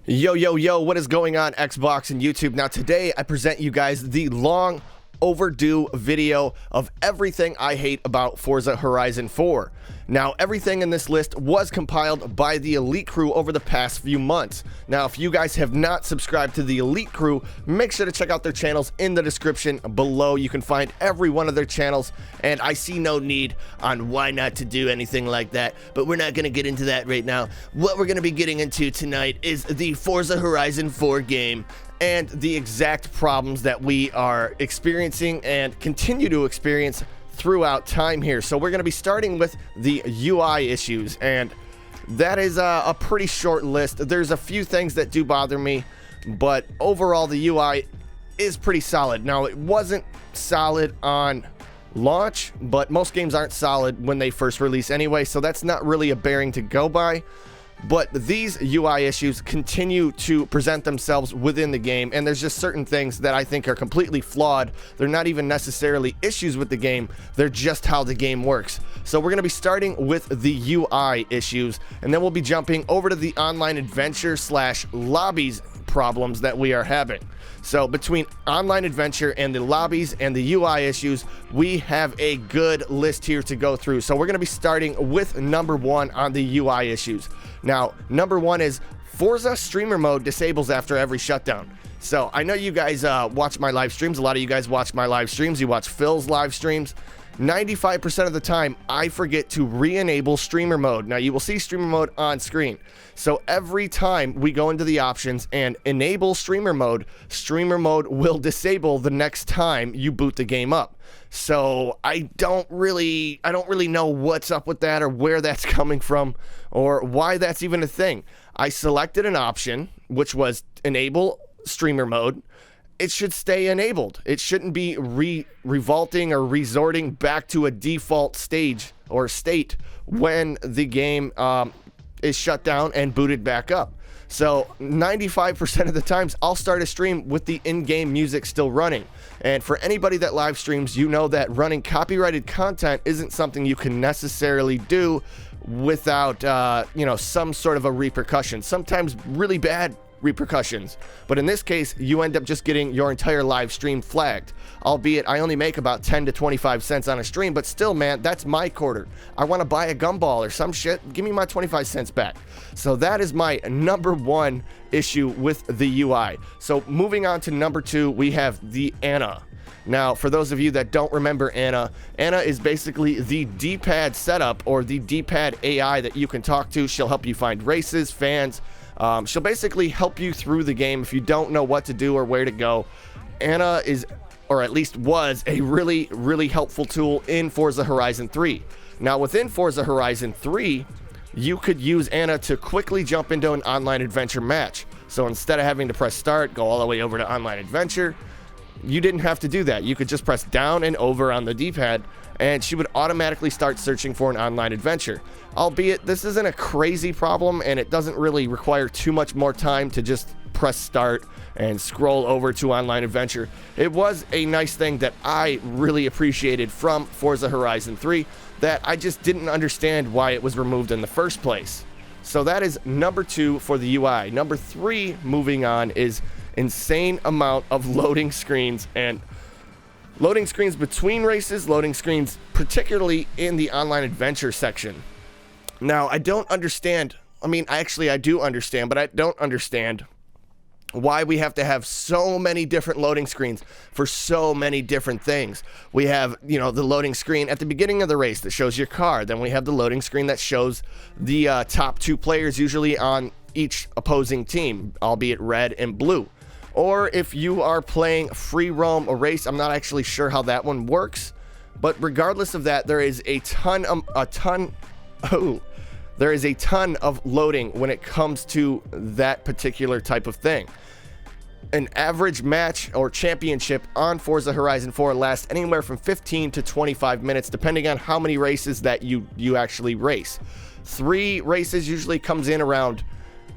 Yo, what is going on, Xbox and YouTube? Now today I present you guys the long overdue video of everything I hate about Forza Horizon 4. Now, everything in this list was compiled by the Elite Crew over the past few months. Now, if you guys have not subscribed to the Elite Crew, make sure to check out their channels in the description below. You can find every one of their channels, and I see no need on why not to do anything like that, but we're not going to get into that right now. What we're going to be getting into tonight is the Forza Horizon 4 game and the exact problems that we are experiencing and continue to experience throughout time here. So we're going to be starting with the UI issues, and that is a pretty short list. There's a few things that do bother me, but overall the UI is pretty solid. Now, it wasn't solid on launch, but most games aren't solid when they first release anyway, so that's not really a bearing to go by. But these UI issues continue to present themselves within the game, and there's just certain things that I think are completely flawed. They're not even necessarily issues with the game, they're just how the game works. So we're going to be starting with the UI issues, and then we'll be jumping over to the online adventure / lobbies problems that we are having. So between online adventure and the lobbies and the UI issues, we have a good list here to go through. So we're going to be starting with number one on the UI issues. Now, number one is Forza streamer mode disables after every shutdown. So I know you guys watch my live streams. A lot of you guys watch my live streams. You watch Phil's live streams. 95% of the time, I forget to re-enable streamer mode. Now, you will see streamer mode on screen. So every time we go into the options and enable streamer mode will disable the next time you boot the game up. So I don't really know what's up with that or where that's coming from or why that's even a thing. I selected an option, which was enable streamer mode. It should stay enabled. It shouldn't be revolting or resorting back to a default stage or state when the game is shut down and booted back up. So 95% of the times I'll start a stream with the in-game music still running. And for anybody that live streams, you know that running copyrighted content isn't something you can necessarily do without some sort of a repercussion. Sometimes really bad repercussions, but in this case you end up just getting your entire live stream flagged, albeit I only make about 10 to 25 cents on a stream, but still, man, that's my quarter. I want to buy a gumball or some shit, give me my 25 cents back. So that is my number one issue with the UI. So moving on to number two, we have the Anna. Now, for those of you that don't remember Anna is basically the D-pad setup or the D-pad AI that you can talk to. She'll help you find races, fans. She'll basically help you through the game if you don't know what to do or where to go. Anna is, or at least was, a really, really helpful tool in Forza Horizon 3. Now, within Forza Horizon 3, you could use Anna to quickly jump into an online adventure match. So instead of having to press start, go all the way over to online adventure, you didn't have to do that. You could just press down and over on the D-pad, and she would automatically start searching for an online adventure. Albeit, this isn't a crazy problem, and it doesn't really require too much more time to just press start and scroll over to online adventure. It was a nice thing that I really appreciated from Forza Horizon 3 that I just didn't understand why it was removed in the first place. So that is number two for the UI. Number three, moving on, is insane amount of loading screens, and loading screens between races, loading screens particularly in the online adventure section. Now, I don't understand. I do understand, but I don't understand why we have to have so many different loading screens for so many different things. We have, the loading screen at the beginning of the race that shows your car. Then we have the loading screen that shows the top two players, usually on each opposing team, albeit red and blue. Or if you are playing free roam a race, I'm not actually sure how that one works, but regardless of that, there is a ton of loading when it comes to that particular type of thing. An average match or championship on Forza Horizon 4 lasts anywhere from 15 to 25 minutes, depending on how many races that you actually race. 3 races usually comes in around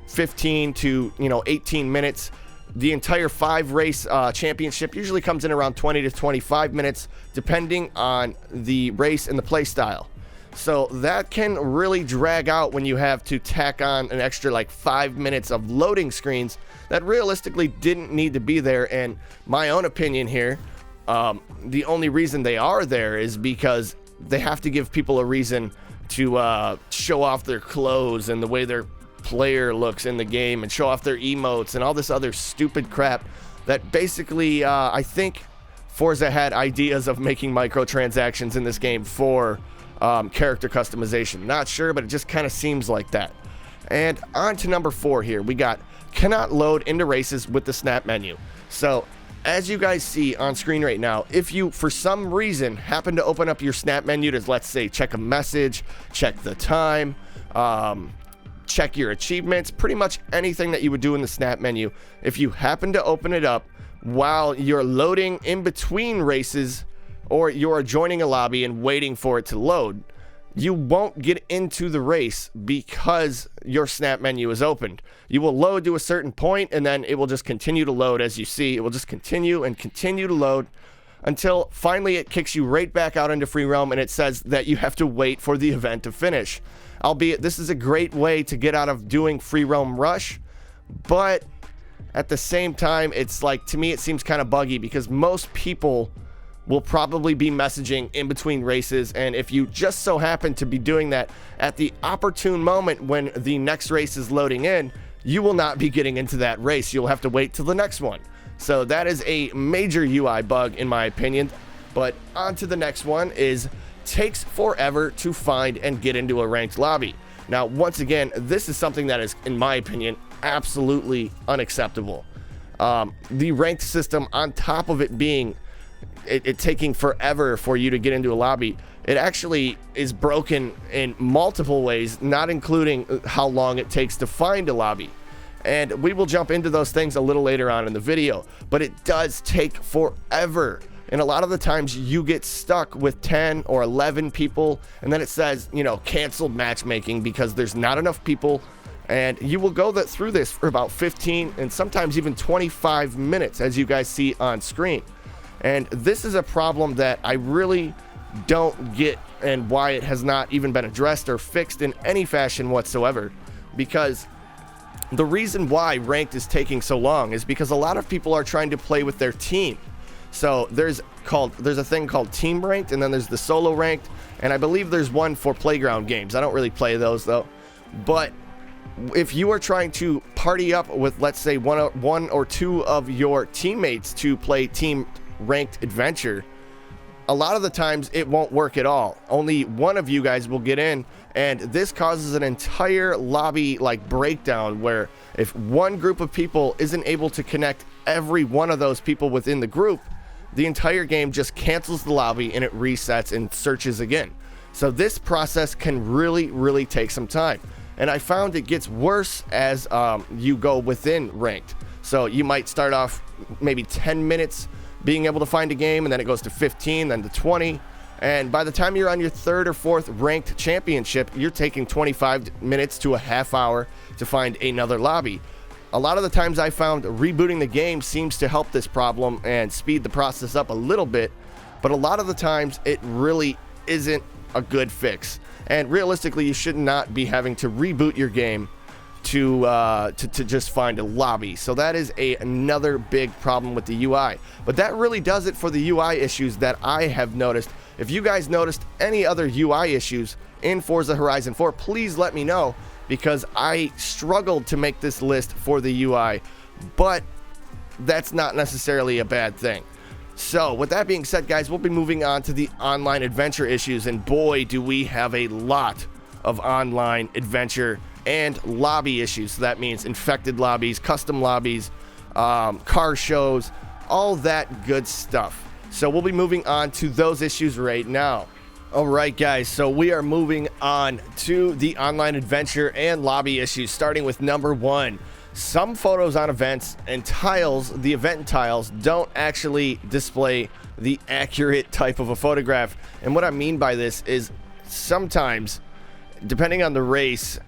15 to 18 minutes. The entire 5 race championship usually comes in around 20 to 25 minutes, depending on the race and the play style. So that can really drag out when you have to tack on an extra like 5 minutes of loading screens that realistically didn't need to be there. And my own opinion here, the only reason they are there is because they have to give people a reason to show off their clothes and the way their player looks in the game, and show off their emotes and all this other stupid crap that basically I think Forza had ideas of making microtransactions in this game for character customization. Not sure, but it just kind of seems like that. And on to number 4 here. We got cannot load into races with the snap menu. So as you guys see on screen right now, if you for some reason happen to open up your snap menu to, let's say, check a message, check the time, check your achievements, pretty much anything that you would do in the snap menu, if you happen to open it up while you're loading in between races, or you're joining a lobby and waiting for it to load, you won't get into the race because your snap menu is opened. You will load to a certain point, and then it will just continue to load. As you see, it will just continue and continue to load until finally it kicks you right back out into free roam, and it says that you have to wait for the event to finish. Albeit this is a great way to get out of doing free roam rush, but at the same time, it's like, to me, it seems kind of buggy because most people will probably be messaging in between races, and if you just so happen to be doing that at the opportune moment when the next race is loading in, you will not be getting into that race. You'll have to wait till the next one. So that is a major UI bug in my opinion. But on to the next one is takes forever to find and get into a ranked lobby. Now, once again, this is something that is, in my opinion, absolutely unacceptable. The ranked system, on top of it being it taking forever for you to get into a lobby, it actually is broken in multiple ways, not including how long it takes to find a lobby. And we will jump into those things a little later on in the video, but it does take forever. And a lot of the times you get stuck with 10 or 11 people, and then it says, you know, canceled matchmaking because there's not enough people. And you will go through this for about 15 and sometimes even 25 minutes, as you guys see on screen. And this is a problem that I really don't get, and why it has not even been addressed or fixed in any fashion whatsoever. Because the reason why ranked is taking so long is because a lot of people are trying to play with their team. So there's a thing called team ranked, and then there's the solo ranked, and I believe there's one for playground games. I don't really play those though. But if you are trying to party up with, let's say, one or two of your teammates to play team ranked adventure, a lot of the times it won't work at all. Only one of you guys will get in, and this causes an entire lobby like breakdown, where if one group of people isn't able to connect every one of those people within the group, the entire game just cancels the lobby and it resets and searches again. So this process can really take some time, and I found it gets worse as you go within ranked. So you might start off maybe 10 minutes being able to find a game, and then it goes to 15, then to 20, and by the time you're on your 3rd or 4th ranked championship, you're taking 25 minutes to a half hour to find another lobby. A lot of the times I found rebooting the game seems to help this problem and speed the process up a little bit, but a lot of the times it really isn't a good fix. And realistically, you should not be having to reboot your game to just find a lobby. So that is another big problem with the UI. But that really does it for the UI issues that I have noticed. If you guys noticed any other UI issues in Forza Horizon 4, please let me know, because I struggled to make this list for the UI, but that's not necessarily a bad thing. So with that being said, guys, we'll be moving on to the online adventure issues, and boy, do we have a lot of online adventure and lobby issues. So that means infected lobbies, custom lobbies, car shows, all that good stuff. So we'll be moving on to those issues right now. All right, guys, so we are moving on to the online adventure and lobby issues, starting with number 1. Some photos on events and tiles, the event tiles, don't actually display the accurate type of a photograph. And what I mean by this is sometimes, depending on the race,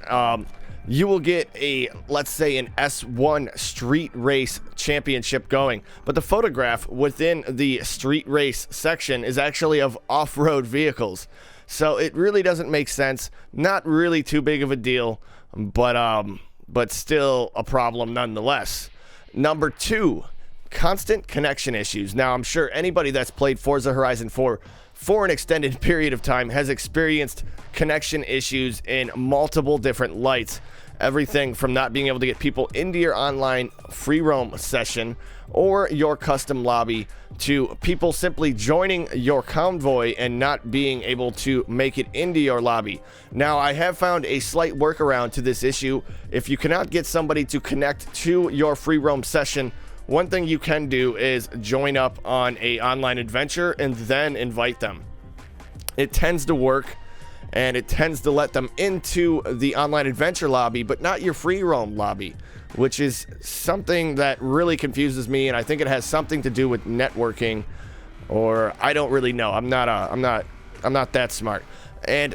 you will get let's say an S1 street race championship going, but the photograph within the street race section is actually of off-road vehicles. So it really doesn't make sense. Not really too big of a deal, but still a problem nonetheless. Number 2, constant connection issues. Now, I'm sure anybody that's played Forza Horizon 4 for an extended period of time has experienced connection issues in multiple different lights. Everything from not being able to get people into your online free roam session or your custom lobby to people simply joining your convoy and not being able to make it into your lobby. Now, I have found a slight workaround to this issue. If you cannot get somebody to connect to your free roam session, one thing you can do is join up on a online adventure and then invite them. It tends to work, and it tends to let them into the online adventure lobby, but not your free roam lobby, which is something that really confuses me, and I think it has something to do with networking, or I don't really know. I'm not that smart, and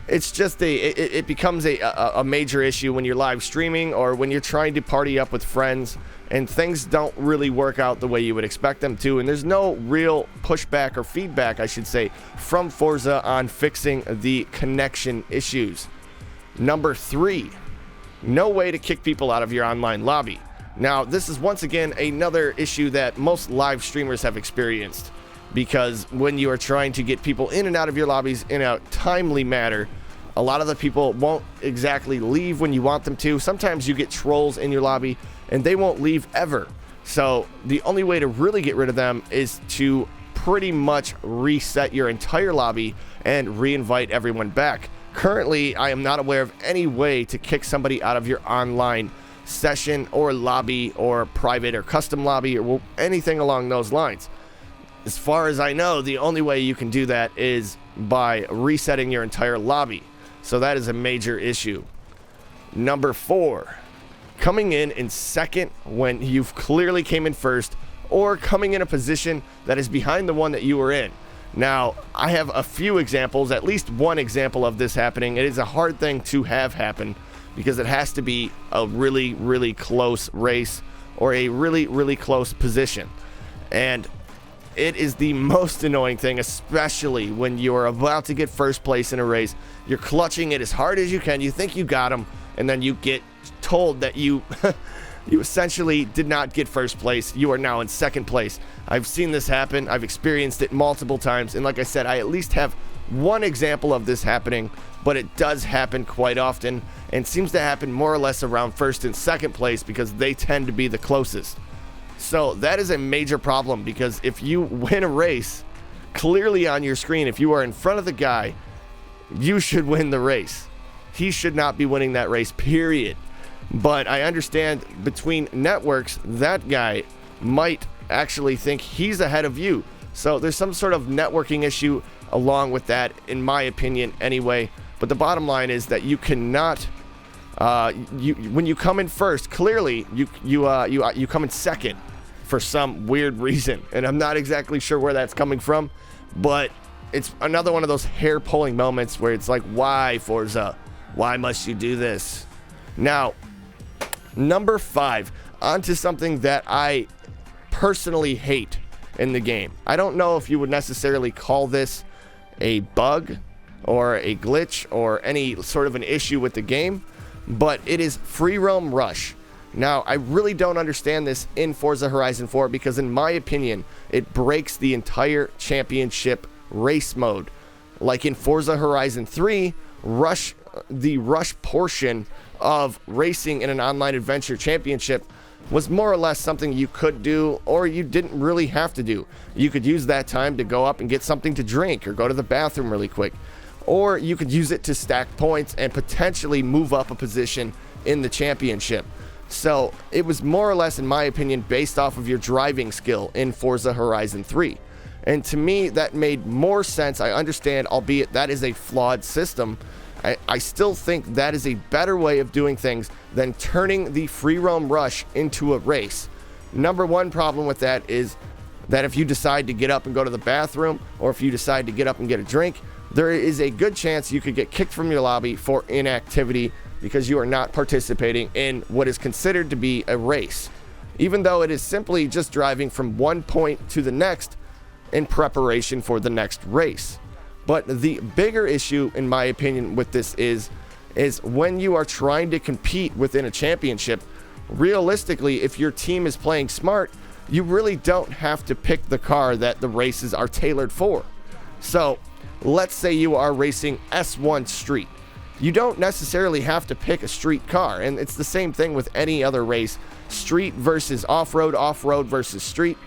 it's just it becomes a major issue when you're live streaming or when you're trying to party up with friends and things don't really work out the way you would expect them to, and there's no real pushback or feedback, I should say, from Forza on fixing the connection issues. Number 3, no way to kick people out of your online lobby. Now, this is once again another issue that most live streamers have experienced, because when you are trying to get people in and out of your lobbies in a timely manner, a lot of the people won't exactly leave when you want them to. Sometimes you get trolls in your lobby and they won't leave ever. So the only way to really get rid of them is to pretty much reset your entire lobby and re-invite everyone back. Currently, I am not aware of any way to kick somebody out of your online session or lobby or private or custom lobby or anything along those lines. As far as I know, the only way you can do that is by resetting your entire lobby. So that is a major issue. Number 4, coming in second when you've clearly came in first, or coming in a position that is behind the one that you were in. Now, I have a few examples, at least one example of this happening. It is a hard thing to have happen because it has to be a really, really close race or a really, really close position. And it is the most annoying thing, especially when you're about to get first place in a race. You're clutching it as hard as you can. You think you got them, and then you get told that you you essentially did not get first place. You are now in second place. I've seen this happen. I've experienced it multiple times. And like I said, I at least have one example of this happening, but it does happen quite often and seems to happen more or less around first and second place because they tend to be the closest. So that is a major problem, because if you win a race, clearly on your screen, if you are in front of the guy, you should win the race. He should not be winning that race, period. But I understand between networks, that guy might actually think he's ahead of you. So there's some sort of networking issue along with that, in my opinion, anyway. But the bottom line is that you cannot, when you come in first, clearly you come in second for some weird reason, and I'm not exactly sure where that's coming from. But it's another one of those hair-pulling moments where it's like, why, Forza? Why must you do this? Now, number 5, onto something that I personally hate in the game. I don't know if you would necessarily call this a bug or a glitch or any sort of an issue with the game, but it is free roam rush. Now, I really don't understand this in Forza Horizon 4 because, in my opinion, it breaks the entire championship race mode. Like in Forza Horizon 3, the rush portion of racing in an online adventure championship was more or less something you could do, or you didn't really have to do. You could use that time to go up and get something to drink or go to the bathroom really quick, or you could use it to stack points and potentially move up a position in the championship. So it was more or less, in my opinion, based off of your driving skill in Forza Horizon 3. And to me, that made more sense. I understand, albeit that is a flawed system. I still think that is a better way of doing things than turning the free roam rush into a race. Number one problem with that is that if you decide to get up and go to the bathroom, or if you decide to get up and get a drink, there is a good chance you could get kicked from your lobby for inactivity because you are not participating in what is considered to be a race, even though it is simply just driving from one point to the next in preparation for the next race. But the bigger issue, in my opinion, with this is when you are trying to compete within a championship, realistically, if your team is playing smart, you really don't have to pick the car that the races are tailored for. So let's say you are racing S1 Street. You don't necessarily have to pick a street car, and it's the same thing with any other race. Street versus off-road, off-road versus street.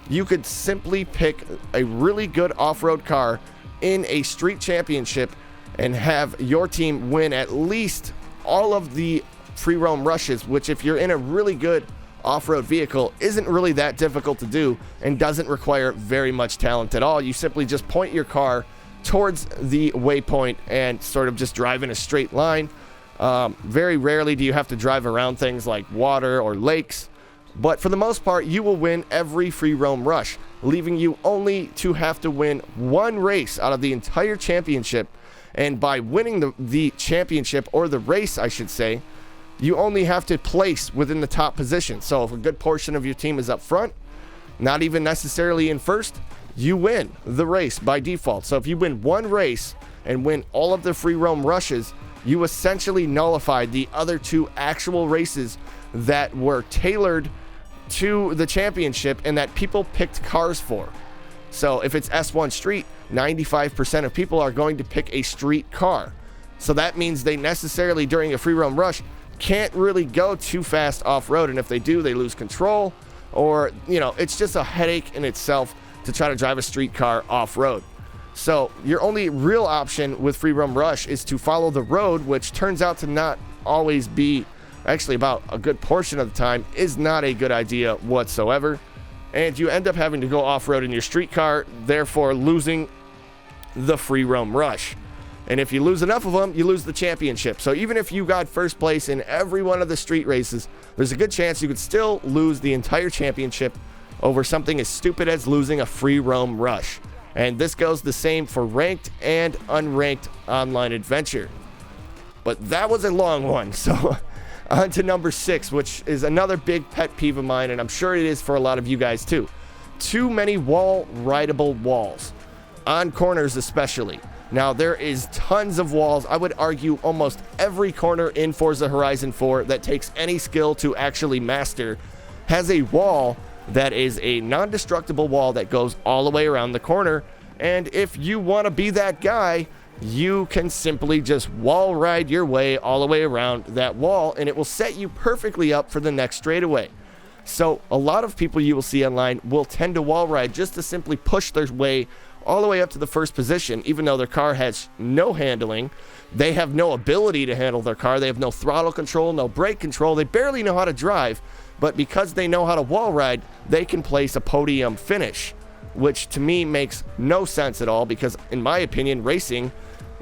You could simply pick a really good off-road car in a street championship and have your team win at least all of the free roam rushes, which if you're in a really good off-road vehicle isn't really that difficult to do and doesn't require very much talent at all. You simply just point your car towards the waypoint and sort of just drive in a straight line. Very rarely do you have to drive around things like water or lakes, but for the most part you will win every free roam rush, leaving you only to have to win one race out of the entire championship. And by winning the championship, or the race I should say, you only have to place within the top position. So if a good portion of your team is up front, not even necessarily in first, you win the race by default. So if you win one race and win all of the free roam rushes, you essentially nullified the other two actual races that were tailored to the championship and that people picked cars for. So if it's S1 Street, 95% of people are going to pick a street car. So that means they necessarily, during a free roam rush, can't really go too fast off-road, and if they do, they lose control, or it's just a headache in itself to try to drive a street car off-road. So your only real option with free roam rush is to follow the road, which turns out to not always be, actually about a good portion of the time, is not a good idea whatsoever, and you end up having to go off-road in your street car, therefore losing the free roam rush. And if you lose enough of them, you lose the championship. So even if you got first place in every one of the street races, there's a good chance you could still lose the entire championship over something as stupid as losing a free roam rush. And this goes the same for ranked and unranked online adventure. But that was a long one. So on to number 6, which is another big pet peeve of mine, and I'm sure it is for a lot of you guys too. Too many wall-rideable walls, on corners especially. Now, there is tons of walls. I would argue almost every corner in Forza Horizon 4 that takes any skill to actually master has a wall that is a non-destructible wall that goes all the way around the corner. And if you want to be that guy, you can simply just wall ride your way all the way around that wall, and it will set you perfectly up for the next straightaway. So a lot of people you will see online will tend to wall ride just to simply push their way all the way up to the first position, even though their car has no handling. They have no ability to handle their car. They have no throttle control, no brake control. They barely know how to drive, but because they know how to wall ride, they can place a podium finish, which to me makes no sense at all, because in my opinion, racing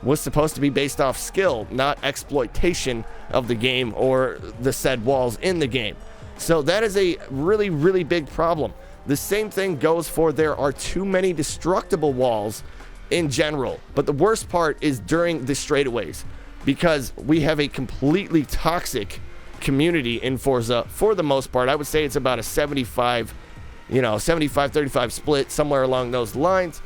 was supposed to be based off skill, not exploitation of the game or the said walls in the game. So that is a really, really big problem. The same thing goes for there are too many destructible walls in general. But the worst part is during the straightaways, because we have a completely toxic community in Forza for the most part. I would say it's about a 75-35 split, somewhere along those lines.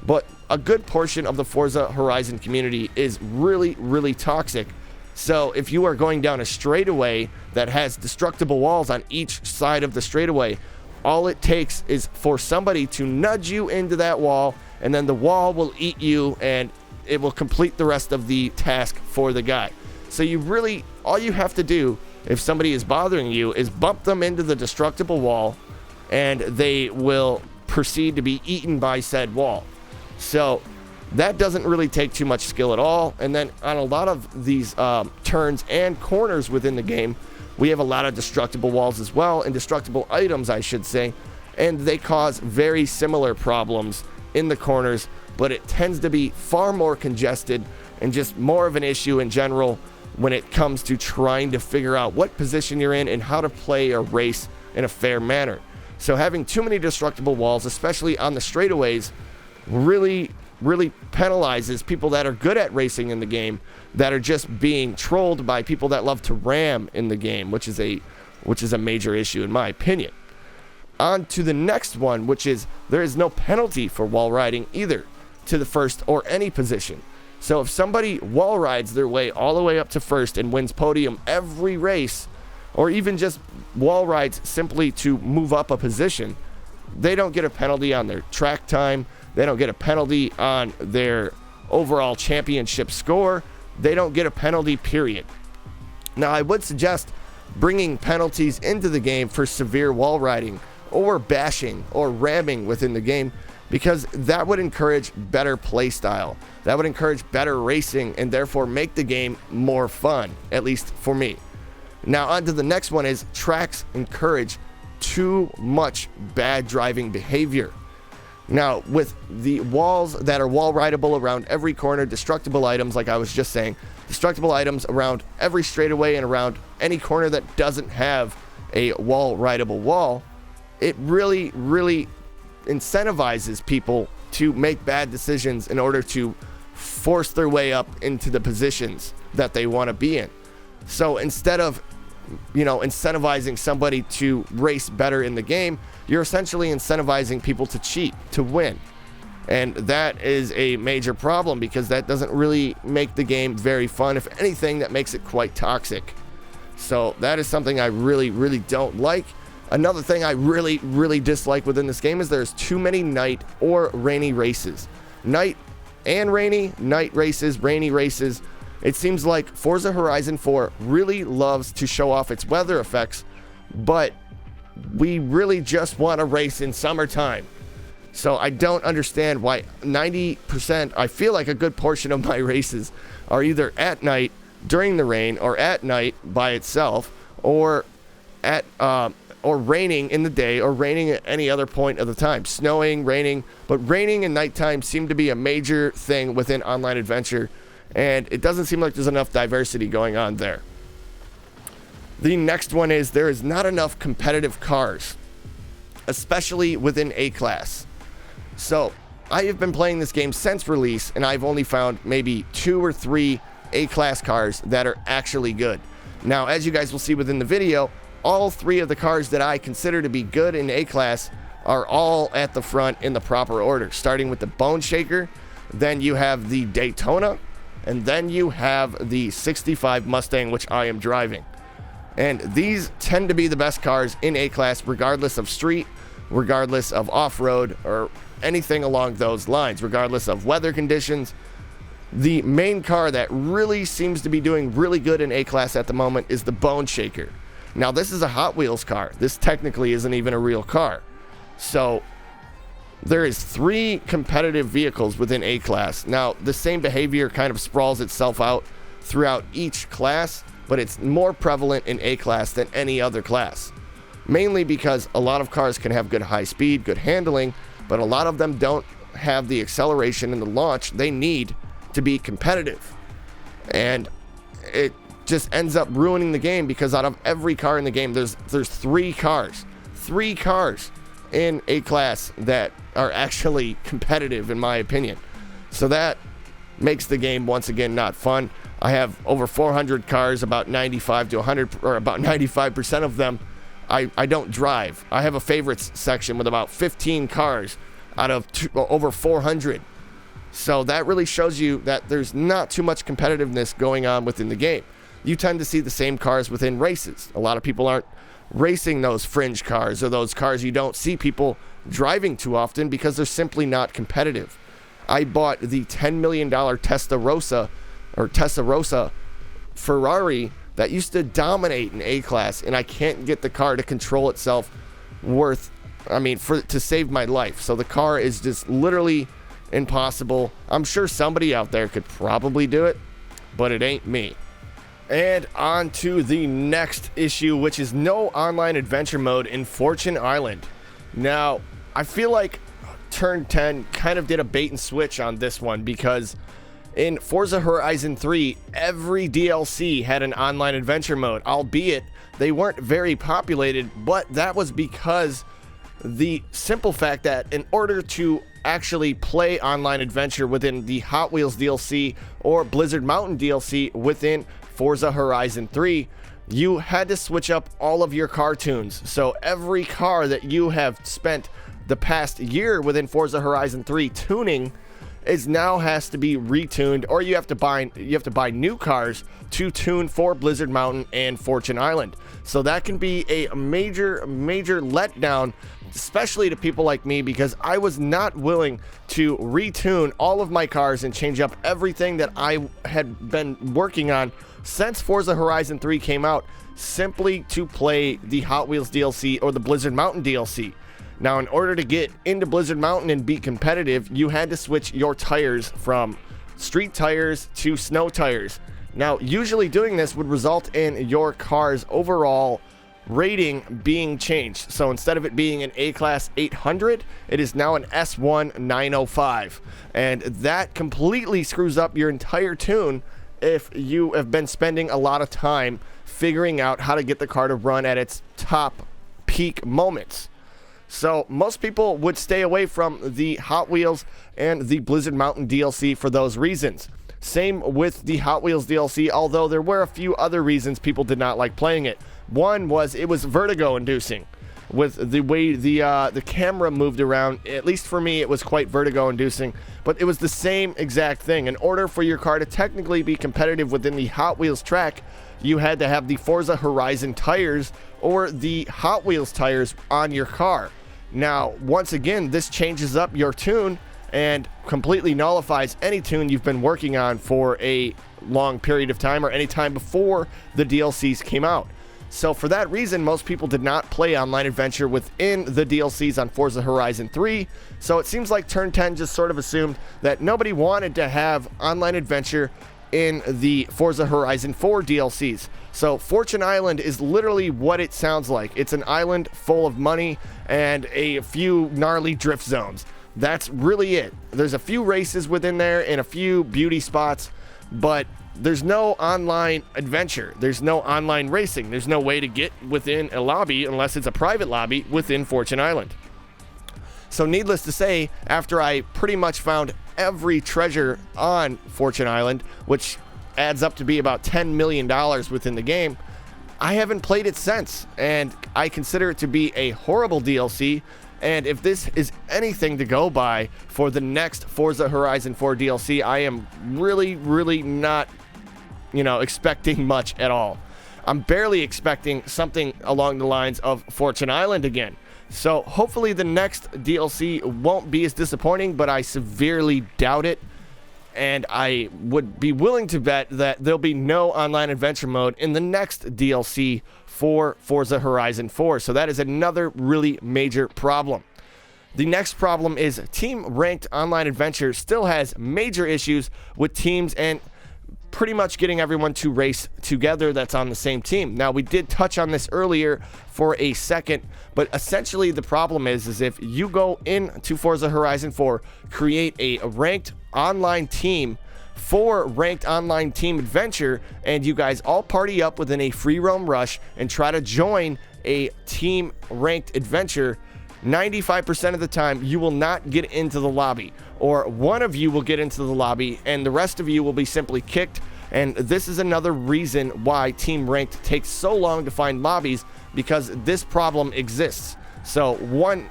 But a good portion of the Forza Horizon community is really, really toxic. So if you are going down a straightaway that has destructible walls on each side of the straightaway, all it takes is for somebody to nudge you into that wall, and then the wall will eat you, and it will complete the rest of the task for the guy. So all you have to do if somebody is bothering you is bump them into the destructible wall, and they will proceed to be eaten by said wall. So that doesn't really take too much skill at all. And then on a lot of these turns and corners within the game, we have a lot of destructible walls as well, and destructible items, I should say, and they cause very similar problems in the corners, but it tends to be far more congested and just more of an issue in general when it comes to trying to figure out what position you're in and how to play a race in a fair manner. So having too many destructible walls, especially on the straightaways, really penalizes people that are good at racing in the game, that are just being trolled by people that love to ram in the game, which is a major issue in my opinion. On to the next one, which is there is no penalty for wall riding either. to the first or any position. So if somebody wall rides their way all the way up to first and wins podium every race, or even just wall rides simply to move up a position, they don't get a penalty on their track time. They don't get a penalty on their overall championship score. They don't get a penalty, period. Now, I would suggest bringing penalties into the game for severe wall riding or bashing or ramming within the game, because that would encourage better play style. That would encourage better racing and therefore make the game more fun, at least for me. Now, on to the next one is tracks encourage too much bad driving behavior. Now, with the walls that are wall rideable around every corner, destructible items, like I was just saying, destructible items around every straightaway and around any corner that doesn't have a wall rideable wall, it really, really incentivizes people to make bad decisions in order to force their way up into the positions that they want to be in. So instead of, incentivizing somebody to race better in the game, you're essentially incentivizing people to cheat, to win. And that is a major problem, because that doesn't really make the game very fun. If anything, that makes it quite toxic. So that is something I really, really don't like. Another thing I really, really dislike within this game is there's too many night or rainy races. Night and rainy, night races, rainy races. It seems like Forza Horizon 4 really loves to show off its weather effects, but we really just want to race in summertime. So I don't understand why 90%, I feel like a good portion of my races are either at night during the rain, or at night by itself, or at or raining in the day, or raining at any other point of the time. Snowing, raining, but raining and nighttime seem to be a major thing within online adventure, and it doesn't seem like there's enough diversity going on there. The next one is there is not enough competitive cars, especially within A-Class. So I have been playing this game since release, and I've only found maybe 2 or 3 A-Class cars that are actually good. Now, as you guys will see within the video, all 3 of the cars that I consider to be good in A-Class are all at the front in the proper order, starting with the Bone Shaker, then you have the Daytona, and then you have the 65 Mustang, which I am driving. And these tend to be the best cars in A-Class, regardless of street, regardless of off-road, or anything along those lines, regardless of weather conditions. The main car that really seems to be doing really good in A-Class at the moment is the Bone Shaker. Now, this is a Hot Wheels car. This technically isn't even a real car. So there is 3 competitive vehicles within A-Class. Now, the same behavior kind of sprawls itself out throughout each class, but it's more prevalent in A-Class than any other class. Mainly because a lot of cars can have good high speed, good handling, but a lot of them don't have the acceleration and the launch they need to be competitive. And it just ends up ruining the game, because out of every car in the game, there's 3 cars in A-Class that are actually competitive, in my opinion. So that makes the game once again not fun. I have over 400 cars, about 95 to 100, or about 95% of them I don't drive. I have a favorites section with about 15 cars out of over 400. So that really shows you that there's not too much competitiveness going on within the game. You tend to see the same cars within races. A lot of people aren't racing those fringe cars, or those cars you don't see people driving too often, because they're simply not competitive. I bought the $10 million Testarossa Ferrari that used to dominate in A-Class, and I can't get the car to control itself to save my life. So the car is just literally impossible. I'm sure somebody out there could probably do it, but it ain't me. And on to the next issue, which is no online adventure mode in Fortune Island. Now, I feel like Turn 10 kind of did a bait and switch on this one, because in Forza Horizon 3, every DLC had an online adventure mode, albeit they weren't very populated, but that was because the simple fact that in order to actually play online adventure within the Hot Wheels DLC or Blizzard Mountain DLC within Forza Horizon 3, you had to switch up all of your car tunes. So every car that you have spent the past year within Forza Horizon 3 tuning, is now has to be retuned, or you have to buy new cars to tune for Blizzard Mountain and Fortune Island. So that can be a major letdown, especially to people like me, because I was not willing to retune all of my cars and change up everything that I had been working on since Forza Horizon 3 came out, simply to play the Hot Wheels DLC or the Blizzard Mountain DLC. Now, in order to get into Blizzard Mountain and be competitive, you had to switch your tires from street tires to snow tires. Now, usually doing this would result in your car's overall rating being changed. So instead of it being an A-Class 800, it is now an S1 905. And that completely screws up your entire tune if you have been spending a lot of time figuring out how to get the car to run at its top peak moments. So most people would stay away from the Hot Wheels and the Blizzard Mountain DLC for those reasons. Same with the Hot Wheels DLC, although there were a few other reasons people did not like playing it. One was it was vertigo inducing. With the way the camera moved around, at least for me, it was quite vertigo inducing. But it was the same exact thing. In order for your car to technically be competitive within the Hot Wheels track, you had to have the Forza Horizon tires or the Hot Wheels tires on your car. Now, once again, this changes up your tune and completely nullifies any tune you've been working on for a long period of time or any time before the DLCs came out. So for that reason, most people did not play Online Adventure within the DLCs on Forza Horizon 3. So it seems like Turn 10 just sort of assumed that nobody wanted to have Online Adventure in the Forza Horizon 4 DLCs. So Fortune Island is literally what it sounds like. It's an island full of money and a few gnarly drift zones. That's really it. There's a few races within there and a few beauty spots, but there's no online adventure. There's no online racing. There's no way to get within a lobby unless it's a private lobby within Fortune Island. So needless to say, after I pretty much found every treasure on Fortune Island, which adds up to be about $10 million within the game, I haven't played it since, and I consider it to be a horrible DLC. And if this is anything to go by for the next Forza Horizon 4 DLC, I am really not, expecting much at all. I'm barely expecting something along the lines of Fortune Island again. So hopefully the next DLC won't be as disappointing, but I severely doubt it. And I would be willing to bet that there'll be no online adventure mode in the next DLC for Forza Horizon 4. So that is another really major problem. The next problem is Team Ranked Online Adventure still has major issues with teams and pretty much getting everyone to race together that's on the same team. Now, we did touch on this earlier for a second, but essentially the problem is if you go into Forza Horizon 4, create a ranked online team for Ranked Online Team Adventure, and you guys all party up within a free roam rush and try to join a team ranked adventure, 95% of the time you will not get into the lobby, or one of you will get into the lobby and the rest of you will be simply kicked. And this is another reason why Team Ranked takes so long to find lobbies, because this problem exists. So when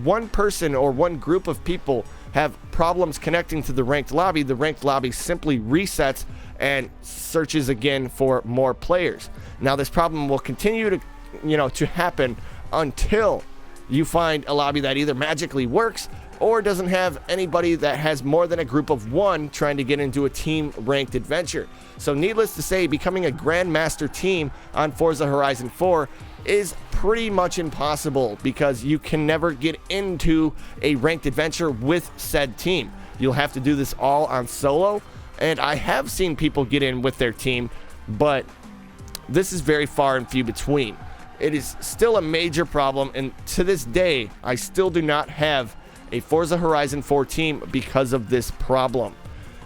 one person or one group of people have problems connecting to the ranked lobby simply resets and searches again for more players. Now, this problem will continue to happen until you find a lobby that either magically works or doesn't have anybody that has more than a group of one trying to get into a team ranked adventure. So needless to say, becoming a Grandmaster team on Forza Horizon 4 is pretty much impossible, because you can never get into a ranked adventure with said team. You'll have to do this all on solo, and I have seen people get in with their team, but this is very far and few between. It is still a major problem, and to this day, I still do not have a Forza Horizon 4 team because of this problem.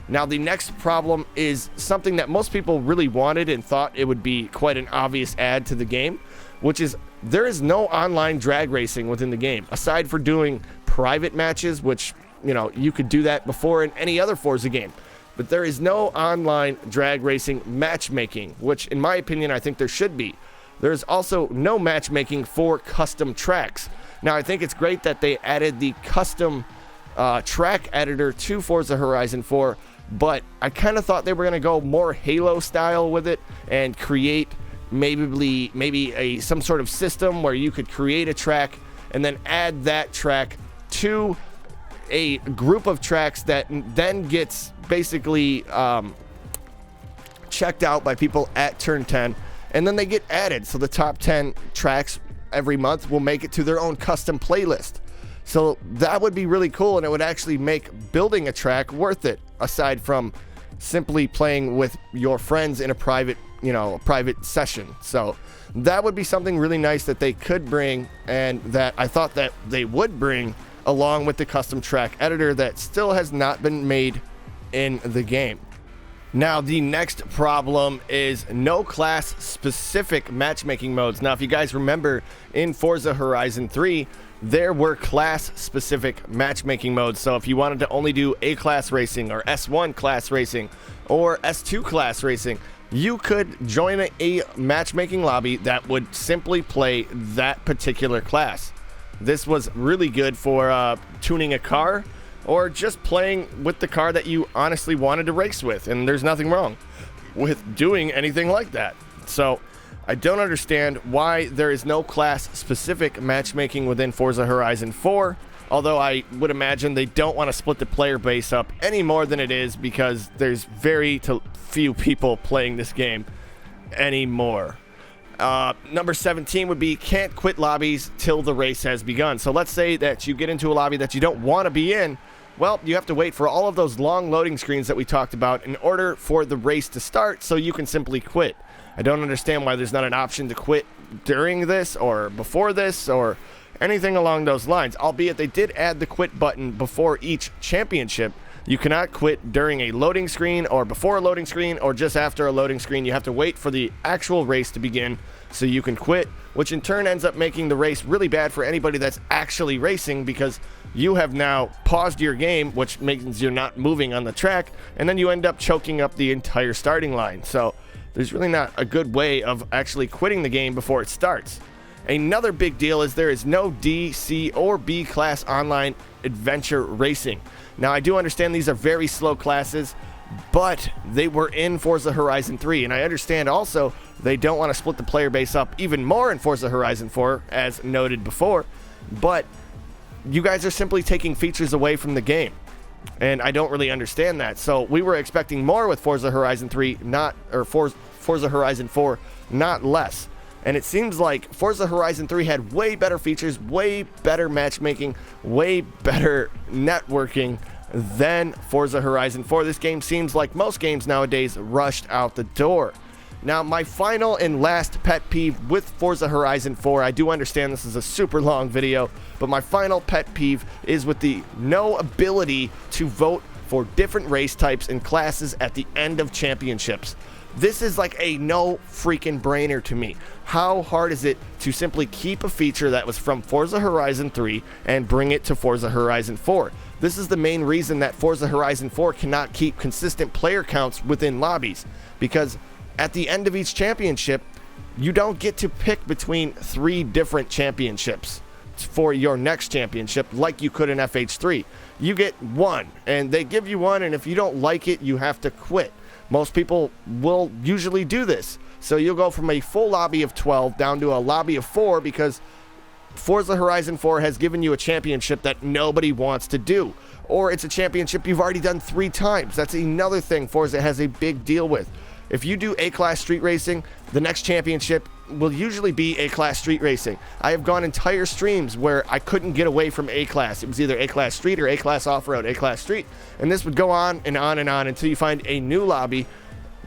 Now, the next problem is something that most people really wanted and thought it would be quite an obvious add to the game, which is there is no online drag racing within the game, aside for doing private matches, which, you could do that before in any other Forza game. But there is no online drag racing matchmaking, which in my opinion, I think there should be. There's also no matchmaking for custom tracks. Now, I think it's great that they added the custom track editor to Forza Horizon 4, but I kind of thought they were going to go more Halo style with it and create maybe some sort of system where you could create a track and then add that track to a group of tracks that then gets basically checked out by people at turn 10, and then they get added. So the top 10 tracks every month will make it to their own custom playlist. So that would be really cool, and it would actually make building a track worth it, aside from simply playing with your friends in a private session. So that would be something really nice that they could bring, and that I thought that they would bring along with the custom track editor that still has not been made in the game. Now, the next problem is no class-specific matchmaking modes. Now, if you guys remember, in Forza Horizon 3, there were class-specific matchmaking modes. So if you wanted to only do A-class racing or S1 class racing or S2 class racing, you could join a matchmaking lobby that would simply play that particular class. This was really good for tuning a car or just playing with the car that you honestly wanted to race with, and there's nothing wrong with doing anything like that. So I don't understand why there is no class-specific matchmaking within Forza Horizon 4, although I would imagine they don't want to split the player base up any more than it is, because there's very few people playing this game anymore. Number 17 would be can't quit lobbies till the race has begun. So let's say that you get into a lobby that you don't want to be in. Well, you have to wait for all of those long loading screens that we talked about in order for the race to start, so you can simply quit. I don't understand why there's not an option to quit during this or before this or anything along those lines, albeit they did add the quit button before each championship. You cannot quit during a loading screen or before a loading screen or just after a loading screen. You have to wait for the actual race to begin so you can quit, which in turn ends up making the race really bad for anybody that's actually racing, because you have now paused your game, which means you're not moving on the track, and then you end up choking up the entire starting line. So there's really not a good way of actually quitting the game before it starts. Another big deal is there is no D, C, or B class online adventure racing. Now, I do understand these are very slow classes, but they were in Forza Horizon 3, and I understand also they don't want to split the player base up even more in Forza Horizon 4, as noted before, but you guys are simply taking features away from the game, and I don't really understand that. So we were expecting more with Forza Horizon 3, Forza Horizon 4, not less. And it seems like Forza Horizon 3 had way better features, way better matchmaking, way better networking than Forza Horizon 4. This game seems like most games nowadays rushed out the door. Now, my final and last pet peeve with Forza Horizon 4, I do understand this is a super long video, but my final pet peeve is with the no ability to vote for different race types and classes at the end of championships. This is like a no freaking brainer to me. How hard is it to simply keep a feature that was from Forza Horizon 3 and bring it to Forza Horizon 4? This is the main reason that Forza Horizon 4 cannot keep consistent player counts within lobbies, because at the end of each championship, you don't get to pick between 3 different championships for your next championship like you could in FH3. You get one, and they give you one, and if you don't like it, you have to quit. Most people will usually do this. So you'll go from a full lobby of 12 down to a lobby of 4 because Forza Horizon 4 has given you a championship that nobody wants to do. Or it's a championship you've already done 3 times. That's another thing Forza has a big deal with. If you do A-Class Street Racing, the next championship will usually be A-Class Street Racing. I have gone entire streams where I couldn't get away from A-Class. It was either A-Class Street or A-Class Off-Road, A-Class Street. And this would go on and on and on until you find a new lobby.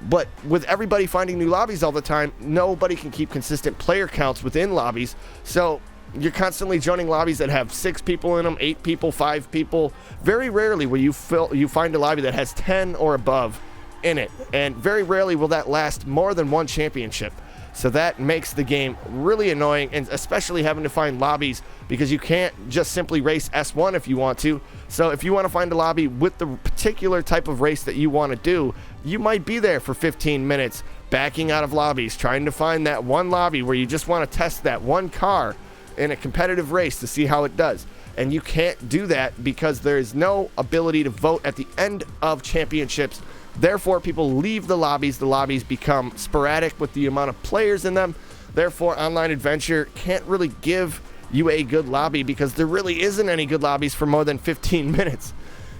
But with everybody finding new lobbies all the time, nobody can keep consistent player counts within lobbies. So you're constantly joining lobbies that have 6 people in them, 8 people, 5 people. Very rarely will you find a lobby that has 10 or above in it, and very rarely will that last more than one championship. So that makes the game really annoying, and especially having to find lobbies because you can't just simply race S1 if you want to. So if you want to find a lobby with the particular type of race that you want to do, you might be there for 15 minutes backing out of lobbies, trying to find that one lobby where you just want to test that one car in a competitive race to see how it does. and you can't do that because there is no ability to vote at the end of championships. Therefore, people leave the lobbies become sporadic with the amount of players in them. Therefore, Online Adventure can't really give you a good lobby because there really isn't any good lobbies for more than 15 minutes.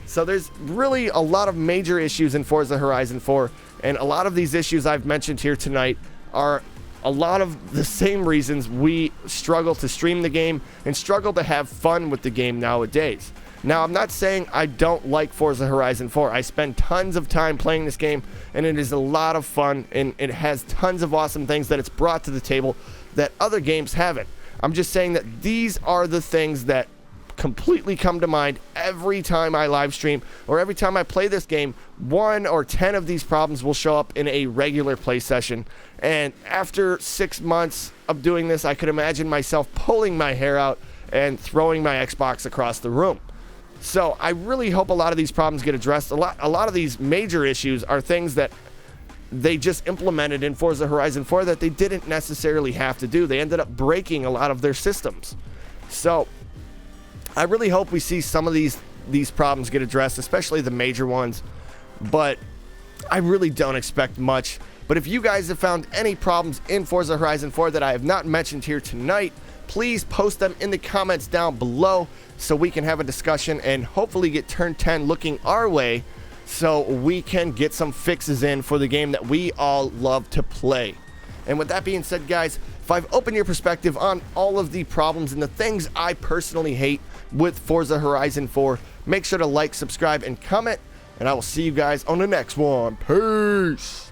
So there's really a lot of major issues in Forza Horizon 4, and a lot of these issues I've mentioned here tonight are a lot of the same reasons we struggle to stream the game and struggle to have fun with the game nowadays. Now, I'm not saying I don't like Forza Horizon 4. I spend tons of time playing this game, and it is a lot of fun, and it has tons of awesome things that it's brought to the table that other games haven't. I'm just saying that these are the things that completely come to mind every time I live stream or every time I play this game. 1 or 10 of these problems will show up in a regular play session, and after 6 months of doing this, I could imagine myself pulling my hair out and throwing my Xbox across the room. So I really hope a lot of these problems get addressed. A lot of these major issues are things that they just implemented in Forza Horizon 4 that they didn't necessarily have to do. They ended up breaking a lot of their systems. So I really hope we see some of these problems get addressed, especially the major ones, but I really don't expect much. But if you guys have found any problems in Forza Horizon 4 that I have not mentioned here tonight, please post them in the comments down below so we can have a discussion and hopefully get Turn 10 looking our way so we can get some fixes in for the game that we all love to play. And with that being said, guys, if I've opened your perspective on all of the problems and the things I personally hate with Forza Horizon 4, make sure to like, subscribe, and comment, and I will see you guys on the next one. Peace!